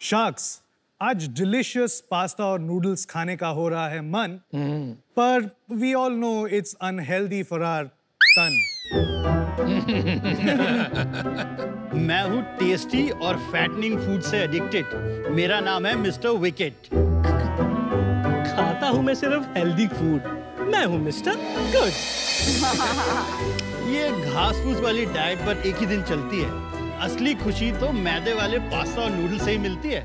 Sharks, आज delicious pasta और noodles खाने का हो रहा है मन, पर we all know it's unhealthy for our तन। मैं हूँ टेस्टी और फैटनिंग फूड से एडिक्टेड। मेरा नाम है मिस्टर विकेट। खाता हूँ मैं सिर्फ हेल्दी फूड। मैं हूँ मिस्टर गुड। ये घास फूस वाली डाइट पर एक ही दिन चलती है। असली खुशी तो मैदे वाले पास्ता और नूडल्स से ही मिलती है।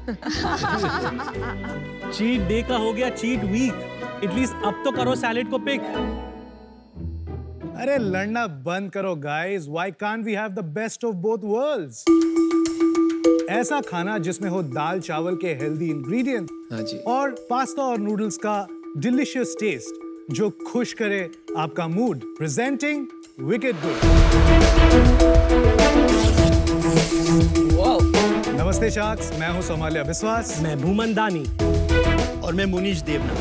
चीट डे का हो गया चीट वीक। एटलीस्ट अब तो करो सैलेड को पिक। अरे लड़ना बंद करो guys. Why can't we have the best of both worlds? ऐसा खाना जिसमें हो दाल चावल के हेल्दी इंग्रेडिएंट, हाँ जी, और पास्ता और नूडल्स का डिलिशियस टेस्ट जो खुश करे आपका मूड। Presenting wicket good. नमस्ते शार्क्स, मैं हूं सोमालिया बिस्वास। मैं भूमन दानी। और मैं मुनीश देवना।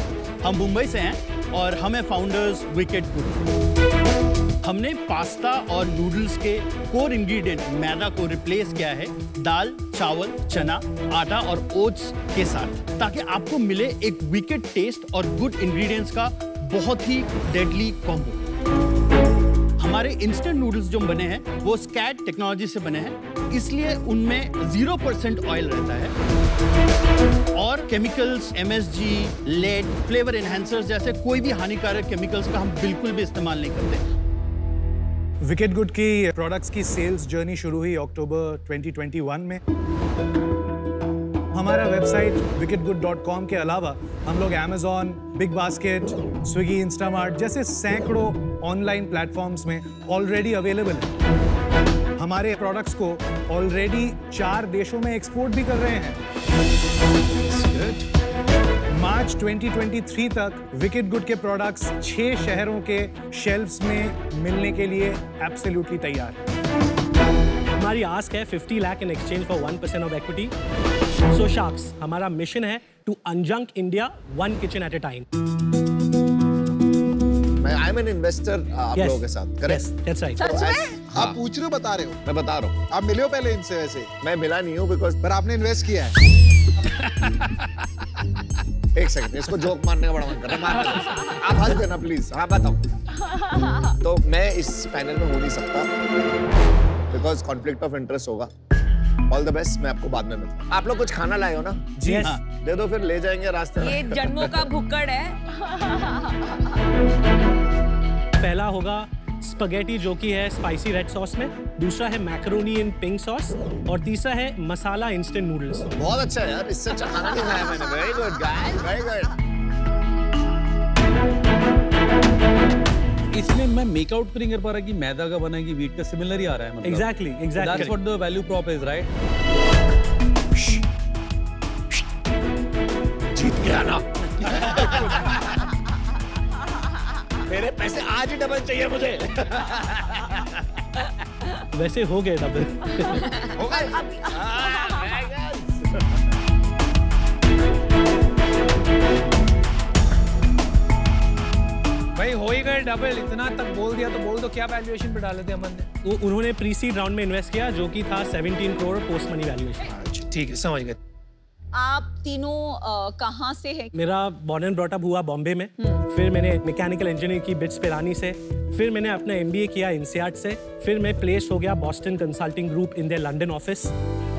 हम मुंबई से हैं और हम हैं फाउंडर्स विकेट गुड। हमने पास्ता और नूडल्स के कोर इंग्रेडिएंट मैदा को रिप्लेस किया है दाल, चावल, चना, आटा और ओट्स के साथ, ताकि आपको मिले एक विकेट टेस्ट और गुड इंग्रेडिएंट्स का बहुत ही डेडली कॉम्बो। हमारे इंस्टेंट नूडल्स जो बने हैं वो स्कैट टेक्नोलॉजी से बने हैं, इसलिए उनमें 0% ऑयल रहता है और chemicals, MSG, lead, flavour enhancers जैसे कोई भी हानिकारक केमिकल्स का हम बिल्कुल भी इस्तेमाल नहीं करते। विकेट गुड की प्रोडक्ट्स की सेल्स जर्नी शुरू हुई अक्टूबर 2021 में। हमारा वेबसाइट wicketgood.com के अलावा हम लोग Amazon, big basket, Swiggy, Instamart जैसे सैकड़ों ऑनलाइन प्लेटफॉर्म्स में ऑलरेडी अवेलेबल है। हमारे प्रोडक्ट्स को ऑलरेडी 4 देशों में एक्सपोर्ट भी कर रहे हैं। मार्च 2023 तक विकेट गुड के प्रोडक्ट्स 6 शहरों के शेल्फ्स में मिलने के लिए एब्सोल्युटली तैयार है। हमारी आस्क है 50 lakh in exchange for 1% of equity. So sharks, हमारा मिशन है to unjunk India 1 kitchen at a time. I am an investor आप लोगों के साथ, करेक्ट? That's right. आप पूछ रहे हो, बता रहे हो? मैं बता रहा हूँ। आप मिले हो पहले इनसे? वैसे मैं मिला नहीं हूँ बिकॉज, पर आपने इन्वेस्ट किया है। एक सेकंड, इसको जोक मारने का बड़ा मन कर रहा है। आप हंस देना प्लीज। हाँ बताओ। तो मैं इस पैनल में हो नहीं सकता बिकॉज कॉन्फ्लिक्ट ऑफ इंटरेस्ट होगा। ऑल द बेस्ट, मैं आपको बाद में मिलता हूँ। आप लोग कुछ खाना लाए हो ना? जी हाँ। दे दो, फिर ले जाएंगे रास्ते में। ये जन्मों का भुक्कड़ है। पहला होगा स्पगेटी जो कि है स्पाइसी रेड सॉस में, दूसरा है मैकरोनी इन पिंक सॉस और तीसरा है मसाला इंस्टेंट नूडल्स। बहुत अच्छा है यार, इससे अच्छा खाना नहीं खाया मैंने। Very good guys, very good. इसमें मैं मेक आउट नहीं कर पा रहा कि मैदा का बना है कि वीट का, सिमिलर ही आ रहा है मतलब। Exactly that's what the value prop is, right? जीत गया ना। मेरे पैसे आज ही डबल चाहिए मुझे। वैसे हो गए डबल। हो गए? भाई हो ही गए डबल। इतना तक बोल दिया तो बोल दो क्या वैल्यूएशन पे डाले थे अमन ने? उन्होंने प्री सीड राउंड में इन्वेस्ट किया जो कि था 17 करोड़ पोस्ट मनी वैल्यूएशन। ठीक है, समझ गए। आप तीनों कहाँ से हैं? मेरा बॉर्न एंड ब्रॉट अप हुआ बॉम्बे में, फिर मैंने मैकेनिकल इंजीनियरिंग की बिट्स पिलानी से, फिर मैंने अपना MBA किया INSEAD से, फिर मैं प्लेस हो गया Boston consulting group in their London office.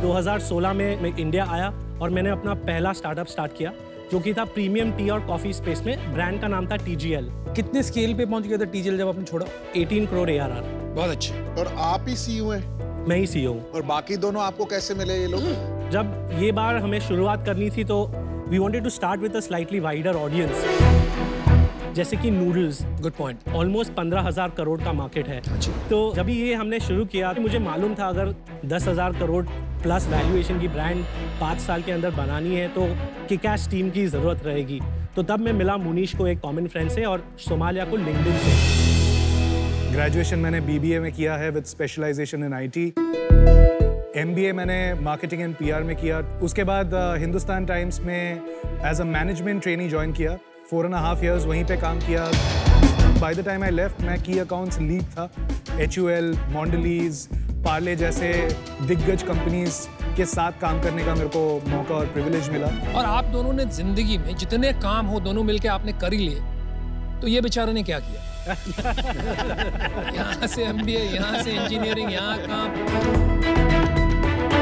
2016 में मैं इंडिया आया और मैंने अपना पहला स्टार्टअप स्टार्ट किया जो कि था प्रीमियम टी और कॉफी स्पेस में। ब्रांड का नाम था TGL। कितने स्केल पे पहुंच गया था TGL जब आपने छोड़ा? 18 करोड़ ARR। बहुत अच्छे। और आप ही CEO हैं? मैं ही CEO हूँ। और बाकी दोनों आपको कैसे मिले ये लोग? जब ये बार हमें शुरुआत करनी थी तो we wanted to start with a slightly wider audience, जैसे कि noodles. Good point. Almost 15,000 crore का मार्केट है। तो जब ये हमने शुरू किया मुझे मालूम था अगर 10,000 करोड़ प्लस वैल्यूएशन की ब्रांड 5 साल के अंदर बनानी है तो किक-एस टीम की ज़रूरत रहेगी। तो तब मैं मिला मुनीश को एक कॉमन फ्रेंड से और सोमालिया को लिंक्डइन से। ग्रेजुएशन मैंने BBA में किया है with specialisation in IT। MBA मैंने मार्केटिंग एंड PR में किया। उसके बाद हिंदुस्तान टाइम्स में as a management trainee join किया। 4.5 years वहीं पे काम किया। By the time I left मैं की अकाउंट्स लीड था। HUL, Mondelez, पार्ले जैसे दिग्गज कंपनीज के साथ काम करने का मेरे को मौका और प्रिविलेज मिला। और आप दोनों ने जिंदगी में जितने काम हो दोनों मिलके आपने कर ही लिए, तो ये बेचारे ने क्या किया? यहाँ से MBA, यहाँ से इंजीनियरिंग, यहाँ काम।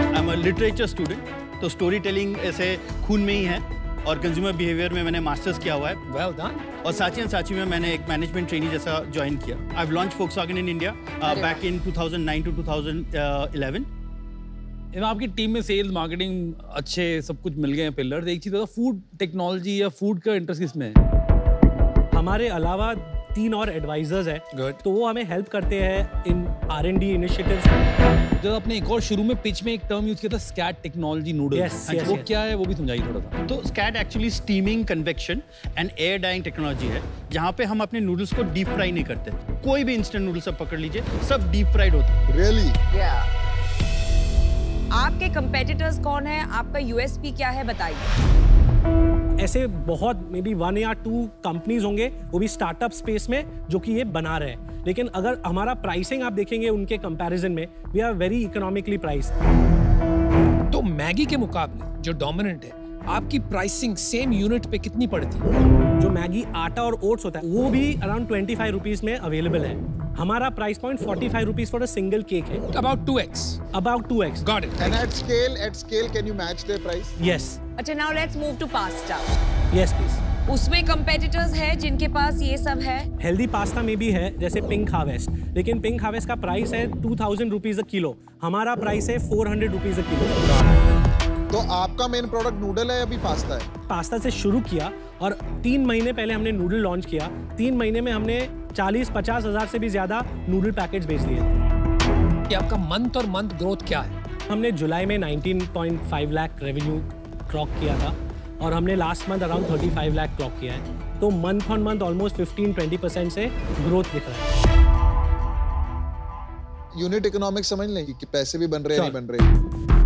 I am a literature student, तो स्टोरी टेलिंग ऐसे खून में ही है, और कंज्यूमर बिहेवियर में मैंने मास्टर्स किया हुआ है। Well done. और साची में मैंने एक मैनेजमेंट ट्रेनी जैसा ज्वाइन किया। I have launched Volkswagen in India back in 2009 to 2011। आपकी टीम में सेल्स, मार्केटिंग अच्छे सब कुछ मिल गए हैं पिलर्स। एक चीज फूड टेक्नोलॉजी या फूड का इंटरेस्ट किसमें है? हमारे अलावा 3 और एडवाइजर्स हैं, Good. तो वो हमें हेल्प करते हैं इन R&D इनिशिएटिव्स। जब आपने एक और शुरू में पिच में एक टर्म यूज किया था स्कैट टेक्नोलॉजी नूडल्स, Yes, वो yes. क्या है वो भी समझाइए थोड़ा सा। तो स्कैट actually steaming, convection and air drying technology है, जहाँ पे हम अपने नूडल्स को डीप फ्राई नहीं करते। कोई भी इंस्टेंट नूडल्स आप पकड़ लीजिए, सब डीप फ्राइड होते हैं। रियली? आपके कंपेटिटर्स कौन है? आपका USP क्या है, बताइए। ऐसे बहुत मे बी 1 या 2 कंपनीज होंगे, वो भी स्टार्टअप स्पेस में, जो कि ये बना रहे हैं। लेकिन अगर हमारा प्राइसिंग आप देखेंगे उनके कंपैरिजन में, we are very economically priced. तो मैगी के मुकाबले जो डोमिनेंट है, आपकी प्राइसिंग सेम यूनिट पे कितनी पड़ती है? जो मैगी आटा और ओट्स होता है, वो भी अराउंड 25 रुपीज में अवेलेबल है। हमारा price point 45 rupees for a single cake है। About 2x. About 2x. Got it. And at scale, can you match their price? Yes. अच्छा, now let's move to pasta. Yes, please. उसमें competitors है जिनके पास ये सब है। हेल्दी पास्ता में भी है, जैसे पिंक हार्वेस्ट, लेकिन पिंक हार्वेस्ट का प्राइस है 2000 रुपीज अ किलो। हमारा प्राइस है 400 रुपीज अ किलो। तो आपका मेन प्रोडक्ट नूडल है या अभी पास्ता है? पास्ता से शुरू किया और 3 महीने पहले हमने नूडल लॉन्च किया। 3 महीने में हमने 40-50 हज़ार से भी ज्यादा नूडल पैकेट्स बेच दिए। कि आपका मंथ और मंथ ग्रोथ क्या है? हमने जुलाई में 19.5 लाख रेवेन्यू क्लॉक किया था और हमने last month around 35 lakh clock किया है। तो मंथ ऑन मंथ ऑलमोस्ट 15-20% से ग्रोथ दिख रहा है। यूनिट इकोनॉमिक्स समझ लें कि पैसे भी बन रहे हैं, नहीं बन रहे।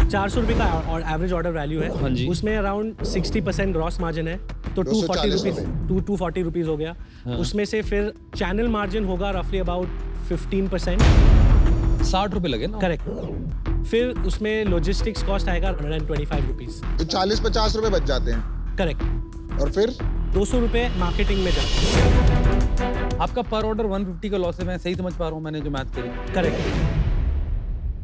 400 रुपये का और एवरेज ऑर्डर वैल्यू है। हाँ जी। उसमें अराउंड 60% ग्रॉस मार्जिन है, तो 240 रुपीज हो गया। उसमें से फिर चैनल मार्जिन होगा रफली अबाउट 15%। 60 रुपए लगे ना? करेक्ट। फिर उसमें लॉजिस्टिक्स कॉस्ट आएगा 125 रुपीज। तो 40-50 रुपए बच जाते हैं। करेक्ट। और फिर 200 रुपये मार्केटिंग में जाते हैं। आपका पर ऑर्डर 150 का लॉस है, मैं सही समझ पा रहा हूँ मैंने जो मैथ करी? करेक्ट।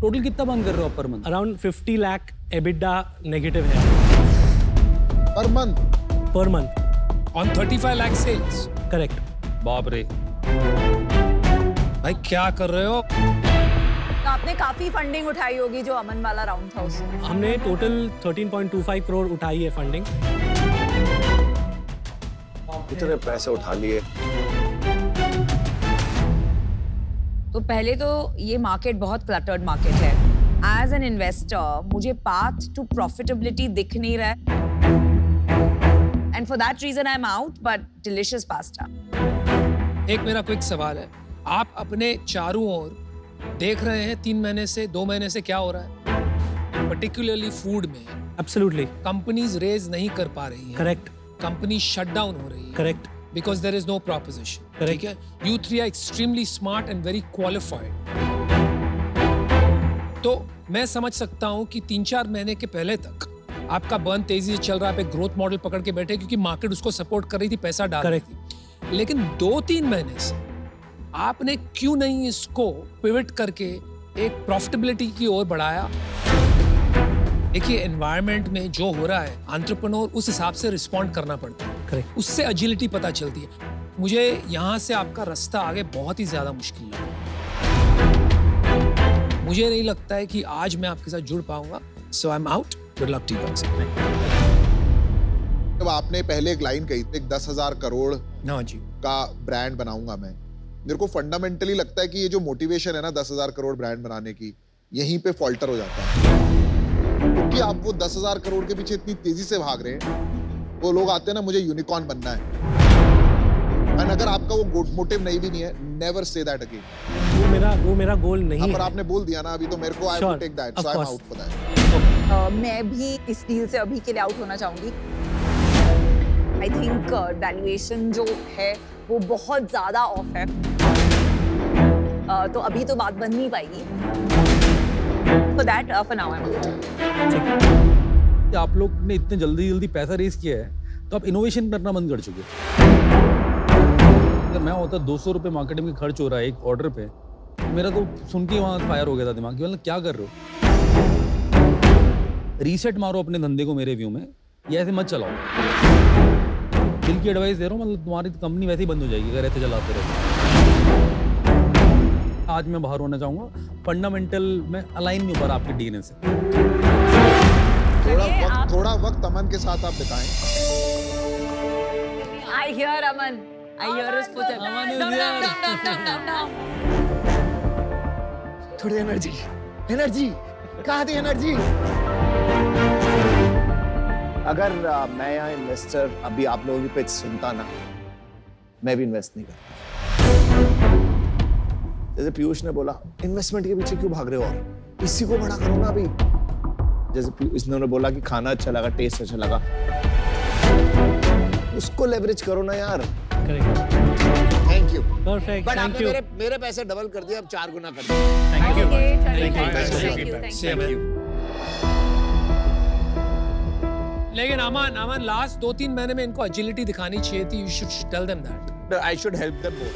टोटल कितना बंद कर रहे हो आप per month? Around 50 lakh EBITDA negative है per month? Per month. On 35 lakh sales. Correct. बाप रे, भाई क्या कर रहे हो? तो आपने काफी फंडिंग उठाई होगी जो अमन वाला राउंड था उसमें। हमने टोटल 13.25 करोड़ उठाई है फंडिंग। इतने पैसे उठा लिए। तो पहले तो ये मार्केट बहुत क्लटर्ड मार्केट है। एज एन इन्वेस्टर मुझे पाथ टू प्रॉफिटेबिलिटी दिख नहीं रहा है, and for that reason I am out, but delicious pasta. एक मेरा क्विक सवाल है, आप अपने चारों ओर देख रहे हैं 3 महीने से, 2 महीने से क्या हो रहा है, पर्टिकुलरली फूड में एब्सोल्युटली कंपनीज रेज नहीं कर पा रही हैं। करेक्ट। कंपनी शट डाउन हो रही है। Correct. Because there is no proposition. Correct. ठीक है, you 3 are extremely smart and very qualified. तो मैं समझ सकता हूं कि 3-4 महीने के पहले तक आपका बर्न तेजी से चल रहा है, आप एक ग्रोथ मॉडल पकड़ के बैठे क्योंकि मार्केट उसको सपोर्ट कर रही थी, पैसा डाल रही थी। लेकिन 2-3 महीने से आपने क्यों नहीं इसको पिवट करके एक प्रॉफिटेबिलिटी की ओर बढ़ाया? देखिए, एनवायरनमेंट में जो हो रहा है, एंटरप्रेन्योर उस हिसाब से रिस्पॉन्ड करना पड़ता है। करेक्ट। उससे एजिलिटी पता चलती है। मुझे यहाँ से आपका रास्ता आगे बहुत ही ज्यादा मुश्किल लगा। मुझे नहीं लगता है कि आज मैं आपके साथ जुड़ पाऊंगा। So I am out. Good luck to you. जब आपने पहले एक लाइन कही थी, 10,000 करोड़ ना जी का ब्रांड बनाऊंगा मैं, मेरे को फंडामेंटली लगता है कि ये जो मोटिवेशन है ना 10,000 करोड़ ब्रांड बनाने की, यहीं पे फॉल्टर हो जाता है। क्योंकि आप वो 10,000 करोड़ के पीछे इतनी तेजी से भाग रहे हैं, वो लोग आते हैं ना, मुझे यूनिकॉर्न बनना है, और अगर आपका वो मोटिव नहीं भी नहीं है, नेवर से दैट अगेन। वो मेरा गोल नहीं है। पर आपने बोल दिया ना अभी, तो मेरे को I will take that, so I am out for that. मैं भी इस डील से अभी के लिए आउट होना चाहूंगी। आई थिंक वैल्यूएशन जो है वो बहुत ज्यादा ऑफ है, तो अभी तो बात बन नहीं पाएगी। for that, for now I'm good. आप लोग ने इतने जल्दी पैसा रेस किया है तो आप इनोवेशन करना बंद कर चुके। अगर मैं होता 200 रुपये मार्केटिंग में खर्च हो रहा है एक ऑर्डर पे, मेरा तो सुन के वहाँ फायर हो गया था दिमाग कि मतलब क्या कर रहे हो। रीसेट मारो अपने धंधे को मेरे व्यू में, ये ऐसे मत चलाओ। दिल की एडवाइस दे रहा हूँ, मतलब तुम्हारी कंपनी वैसे ही बंद हो जाएगी अगर ऐसे चलाते रहो। आज मैं बाहर होना चाहूँगा, फंडामेंटल में अलाइन नहीं हो पा रहा आपके डीएनए से। थोड़ा वक्त अमन के साथ आप बिताएं। I hear Aman. I hear his footsteps. Down. थोड़ी एनर्जी कहाँ थी एनर्जी? अगर मैं यहाँ इन्वेस्टर अभी आप लोगों की पिच सुनता ना, मैं भी इन्वेस्ट नहीं करता। जैसे पीयूष ने बोला, इन्वेस्टमेंट के पीछे क्यों भाग रहे हो, और इसी को बड़ा करो ना अभी। जैसे इन्होंने बोला कि खाना अच्छा लगा, टेस्ट अच्छा लगा, उसको लेवरेज करो ना यार। Thank you. Perfect, but thank आपने यू। मेरे पैसे डबल कर दिए, अब 4 गुना कर दिए। Thank you. Thank you. लेकिन अमन लास्ट 2-3 महीने में इनको एजिलिटी दिखानी चाहिए थी। You should tell them that. I should help them more.